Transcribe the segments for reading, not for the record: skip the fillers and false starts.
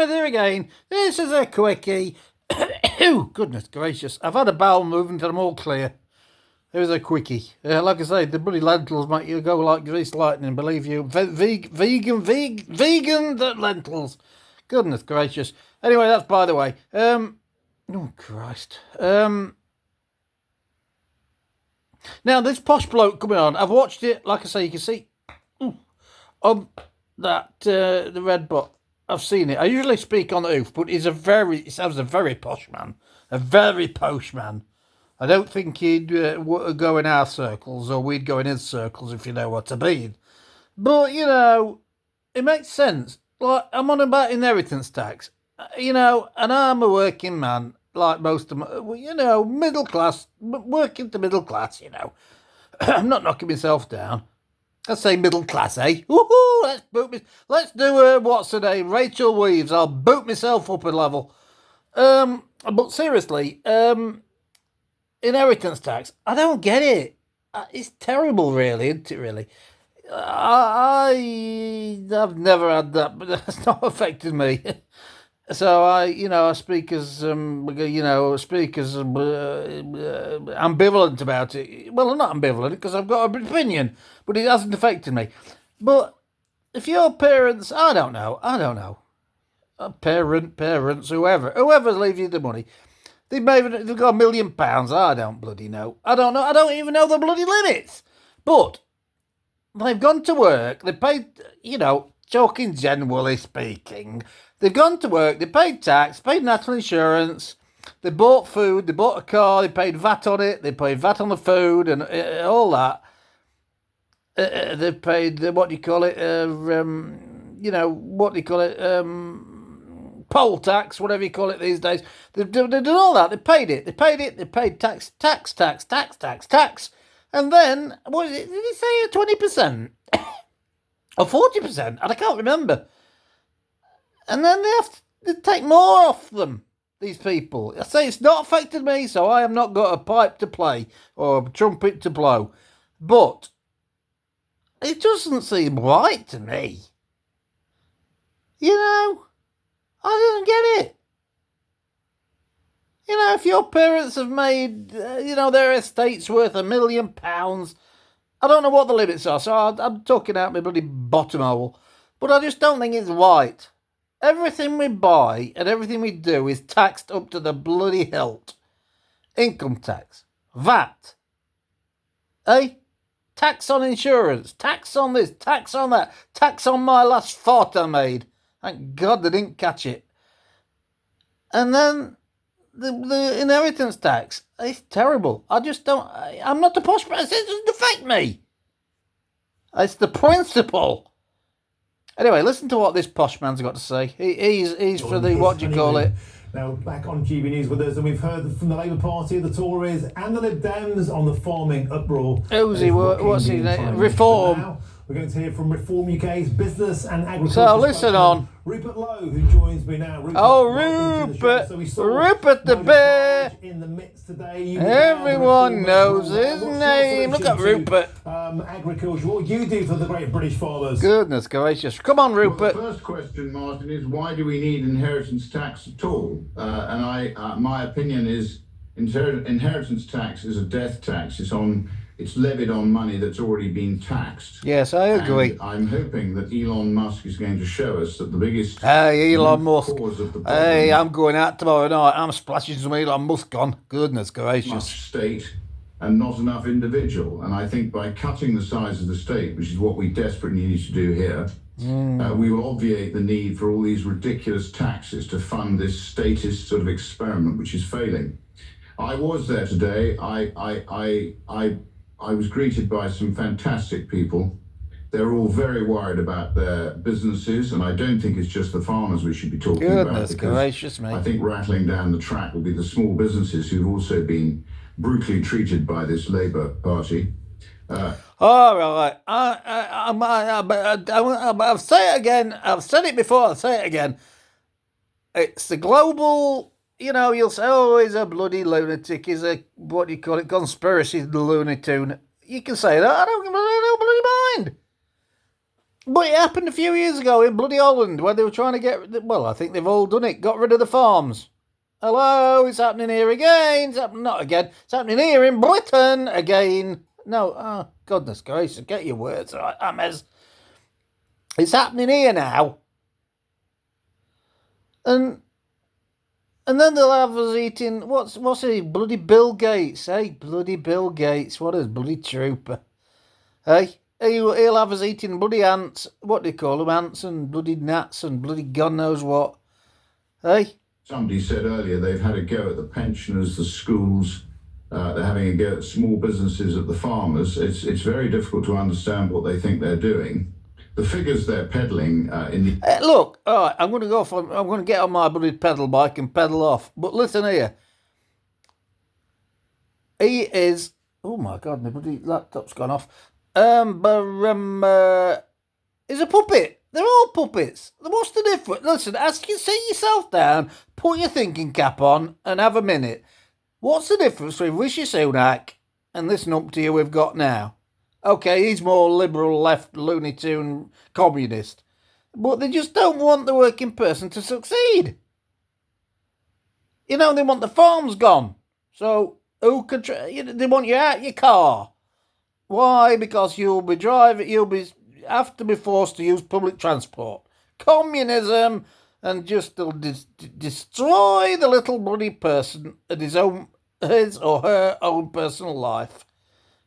Starmer here again. This is a quickie. Oh, goodness gracious. I've had a bowel movement and I'm all clear. Here's a quickie. Like I say, the bloody lentils make you go like greased lightning, believe you. Vegan lentils. Goodness gracious. Anyway, that's by the way. Oh, Christ. Now, this posh bloke coming on, I've watched it, like I say, you can see on that, the red bot. I've seen it. I usually speak on the oof, but he sounds a very posh man. A very posh man. I don't think he'd go in our circles, or we'd go in his circles, if you know what I mean. But, you know, it makes sense. Like, I'm on about inheritance tax. You know, and I'm a working man, like most of my, you know, middle class, working to middle class, you know. I'm not knocking myself down. I say middle class, eh? Woohoo! Let's do what's her name? Rachel Weaves. I'll boot myself up a level. But seriously, inheritance tax. I don't get it. It's terrible, really, isn't it? Really. I've never had that, but that's not affected me. So I speak as ambivalent about it. Well, I'm not ambivalent because I've got an opinion, but it hasn't affected me. But if your parents, I don't know, parents, whoever leaves you the money, they've got £1 million. I don't bloody know. I don't know. I don't even know the bloody limits. But they've gone to work. They paid, talking generally speaking. They've gone to work, they paid tax, paid national insurance, they bought food, they bought a car, they paid VAT on it, they paid VAT on the food and all that. They paid, poll tax, whatever you call it these days. They've done all that, they paid tax. And then, what did he say, 20%? Or 40%? I can't remember. And then they take more off them, these people. I say it's not affected me, so I have not got a pipe to play or a trumpet to blow. But it doesn't seem right to me. I don't get it. If your parents have made, their estate's worth £1 million, I don't know what the limits are, so I'm talking out my bloody bottom hole. But I just don't think it's right. Everything we buy and everything we do is taxed up to the bloody hilt. Income tax, VAT, tax on insurance, tax on this, tax on that, tax on my last fart I made. Thank God they didn't catch it. And then the inheritance tax, it's terrible. I'm not the posh person, it doesn't affect me. It's the principle. Anyway, listen to what this posh man's got to say. He's for the, what do you call it? Now, back on GB News with us, and we've heard from the Labour Party, the Tories, and the Lib Dems on the farming uproar. What's his name? Reform. Now, we're going to hear from Reform UK's business and agriculture. So listen on. Rupert Lowe, who joins me now. Rupert the bear. In the midst today. Everyone knows his name. Look at Rupert. Agriculture. What you do for the great British farmers? Goodness gracious. Come on, Rupert. Well, the first question, Martin, is why do we need inheritance tax at all? My opinion is inheritance tax is a death tax. It's levied on money that's already been taxed. Yes, I agree. And I'm hoping that Elon Musk is going to show us that the biggest Elon Musk. cause of the problem, I'm going out tomorrow night. I'm splashing some Elon Musk on. Goodness gracious. much state and not enough individual. And I think by cutting the size of the state, which is what we desperately need to do here, we will obviate the need for all these ridiculous taxes to fund this statist sort of experiment, which is failing. I was there today. I was greeted by some fantastic people. They're all very worried about their businesses, and I don't think it's just the farmers we should be talking about. Goodness gracious me. I think rattling down the track will be the small businesses who've also been brutally treated by this Labour Party. All right. I'll say it again. I've said it before. I'll say it again. It's the global. You'll say, oh, he's a bloody lunatic, he's a, what do you call it, conspiracy looney tune. You can say that, I don't bloody mind. But it happened a few years ago in bloody Holland where they were trying to get... Well, I think they've all done it. Got rid of the farms. Hello, it's happening here again. It's happening... Not again. It's happening here in Britain again. No, oh, goodness gracious. Get your words right, Amez. It's happening here now. And then they'll have us eating... What's he? Bloody Bill Gates, eh? Bloody Bill Gates. What a bloody trooper. Hey? He'll have us eating bloody ants. What do they call them? Ants and bloody gnats and bloody God knows what. Hey? Somebody said earlier they've had a go at the pensioners, the schools. They're having a go at small businesses, at the farmers. It's very difficult to understand what they think they're doing. The figures they're peddling in the... Look, all right, I'm going to get on my bloody pedal bike and pedal off. But listen here. He is... Oh, my God, my bloody laptop's gone off. He's a puppet. They're all puppets. What's the difference? Listen, sit yourself down, put your thinking cap on, and have a minute. What's the difference between Rishi Sunak and this numpty we've got now? Okay, he's more liberal, left, Looney Tune, communist. But they just don't want the working person to succeed. You know, they want the farms gone. So, they want you out your car. Why? Because you'll have to be forced to use public transport. Communism, and just destroy the little bloody person at his or her own personal life.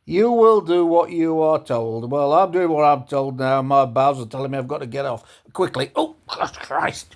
You will do what you are told. Well, I'm doing what I'm told now. My bowels are telling me I've got to get off quickly. Oh, Christ.